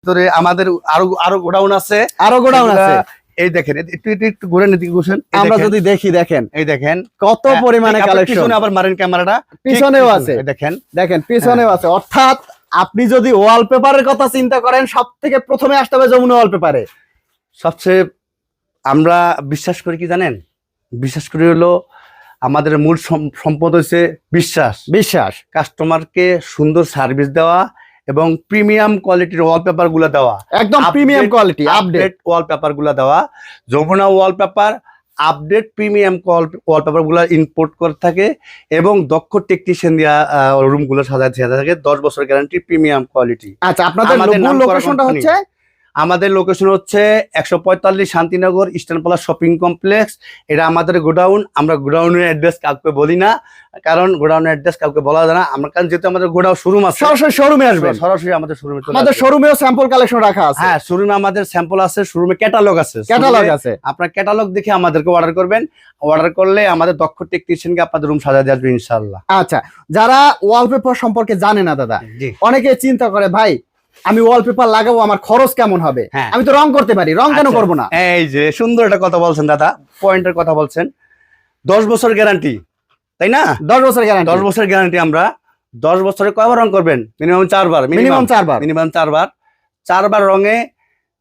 ভিতরে আমাদের আরো আরো গোডাউন আছে, এই দেখেন একটু ঘুরে এদিকে বসেন, আমরা যদি দেখেন এই দেখেন কত পরিমাণে কালেকশন। পিছনে আবার মারেন ক্যামেরাটা, পিছনেও আছে, দেখেন পিছনেও আছে। অর্থাৎ আপনি যদি ওয়ালপেপারের কথা চিন্তা করেন, সবথেকে প্রথমে আসতে হবে যমুনা ওয়ালপেপারে। সবচেয়ে আমরা বিশ্বাস করি কি জানেন, বিশ্বাস করি হলো আমাদের মূল সম্পদ হচ্ছে বিশ্বাস। কাস্টমারকে সুন্দর সার্ভিস দেওয়া এবং প্রিমিয়াম কোয়ালিটির ওয়ালপেপার গুলো দেওয়া, একদম প্রিমিয়াম কোয়ালিটি আপডেট ওয়ালপেপার গুলো দেওয়া। Jamuna wallpaper update premium wallpaper গুলো ইম্পোর্ট করে থাকে এবং দক্ষ টেকনিশিয়ান দিয়া রুম গুলো সাজাতে থাকে। 10 বছর গ্যারান্টি, প্রিমিয়াম কোয়ালিটি। আচ্ছা, আপনাদের লোকেশনটা হচ্ছে? আমাদের লোকেশন হচ্ছে 145 Shantinagar eastern plus shopping complex. এটা আমাদের গোডাউন। আমরা গোডাউনের অ্যাড্রেস কাউকে বলি না, কারণ গোডাউনের অ্যাড্রেস কাউকে বলা যায় না। আমরা কারণ যেহেতু আমাদের গোডাউন শোরুম আছে, সরাসরি শোরুমে আসবেন। সরাসরি আমাদের শোরুমে চলে আসবেন। আমাদের শোরুমেও স্যাম্পল কালেকশন রাখা আছে। হ্যাঁ, শোরুমে আমাদের স্যাম্পল আছে, শোরুমে ক্যাটালগ আছে। আপনার ক্যাটালগ দেখে আমাদেরকে অর্ডার করবেন। অর্ডার করলে আমাদের দক্ষ টেকনিশিয়ানকে আপনাদের রুম সাজিয়ে দিয়ে আসবে ইনশাআল্লাহ। আচ্ছা, যারা ওয়ালপেপার সম্পর্কে জানে না দাদা, অনেকে চিন্তা করে ভাই আমি ওয়ালপেপার লাগাবো, আমার খরচ কেমন হবে? আমি তো রং করতে পারি, রং কেন করবো না? এই যে সুন্দর একটা কথা বলছেন দাদা, পয়েন্টের কথা বলছেন। 10 বছর গ্যারান্টি, তাই না? 10 বছর গ্যারান্টি। 10 বছর গ্যারান্টি। আমরা 10 বছরে কয়বার রং করবেন? মিনিমাম 4 বার। মিনিমাম 4 বার রঙে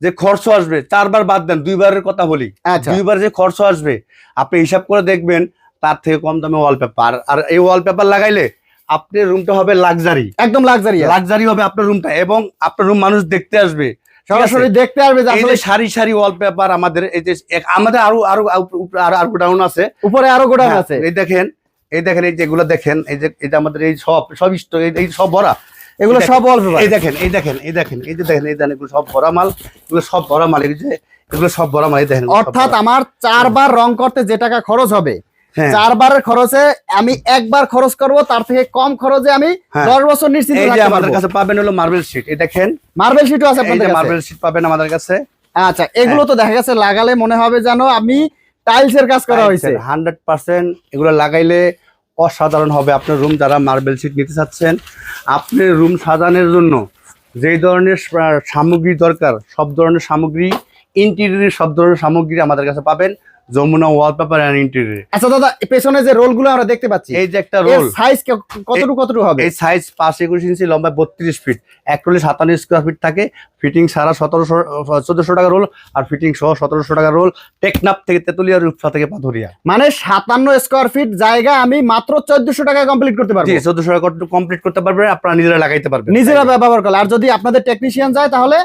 যে খরচ আসবে, 4 বার বাদ দেন, 2 বারের কথা বলি। 2 বার যে খরচ আসবে আপনি হিসাব করে দেখবেন, তার থেকে কম দামে ওয়ালপেপার। আর এই ওয়ালপেপার লাগাইলে আপনার রুমটা হবে লাক্সারি, একদম লাক্সারি হবে আপনার রুমটা, এবং আপনার রুম মানুষ দেখতে আসবে, সরাসরি দেখতে আসবে। আসলে সারি সারি ওয়ালপেপার আমাদের। এই যে আমাদের আরো গোডাউন আছে, উপরে আরো গোডাউন আছে। এই দেখেন এই যেগুলো দেখেন, এই যে এটা আমাদের এই সব এই সব ভরা, এগুলো সব ওয়ালপেপার। এই দেখেন এগুলো সব ভরা মাল, এগুলো সব ভরা মাল, এগুলো সব ভরা মাল। এই দেখেন, অর্থাৎ আমার 4 বার রং করতে যে টাকা খরচ হবে, 4 বারের খরচে আমি একবার খরচ করব, তার থেকে কম খরচে আমি 10 বছর নিশ্চিন্তে থাকতে পারবো। আমাদের কাছে পাবেন হলো মার্বেল শীট। এই দেখেন মার্বেল শীটও আছে আপনাদের কাছে। মার্বেল শীট পাবেন আমাদের কাছে। আচ্ছা, এগুলো তো দেখা গেছে লাগালে মনে হবে জানো আমি টাইলসের কাজ করা হয়েছে। 100% এগুলো লাগাইলে অসাধারণ হবে আপনার রুম। যারা মার্বেল শীট নিতে চাচ্ছেন, আপনার রুম সাজানোর জন্য যেই ধরনের সামগ্রী দরকার, সব ধরনের সামগ্রী, ইন্টেরিয়রের সব ধরনের সামগ্রী আমাদের কাছে পাবেন যমুনা ওয়ালপেপার এন্ড ইন্টেরিয়র। আচ্ছা দাদা, পেছনে যে রোলগুলো আমরা দেখতে পাচ্ছি, এই যে একটা রোল, সাইজ কতটুকু হবে? এই সাইজ 5-21 ইঞ্চি, লম্বা 32 ফিট, এক রোলে 57 স্কয়ার ফিট থাকে। ফিটিং সারা 1400 টাকা রোল, আর ফিটিং সহ 1700 টাকা রোল। টেকনাফ থেকে তেতুলিয়া, রূপসা থেকে পাথরিয়া। মানে 57 স্কয়ার ফিট জায়গা আমি মাত্র 1400 টাকায় কমপ্লিট করতে পারবো। 1400 টাকা কমপ্লিট করতে পারবেন, আপনারা নিজেরা লাগাইতে পারবেন, নিজেরা ব্যবহার করলে। আর যদি আপনাদের টেকনিশিয়ান যায় তাহলে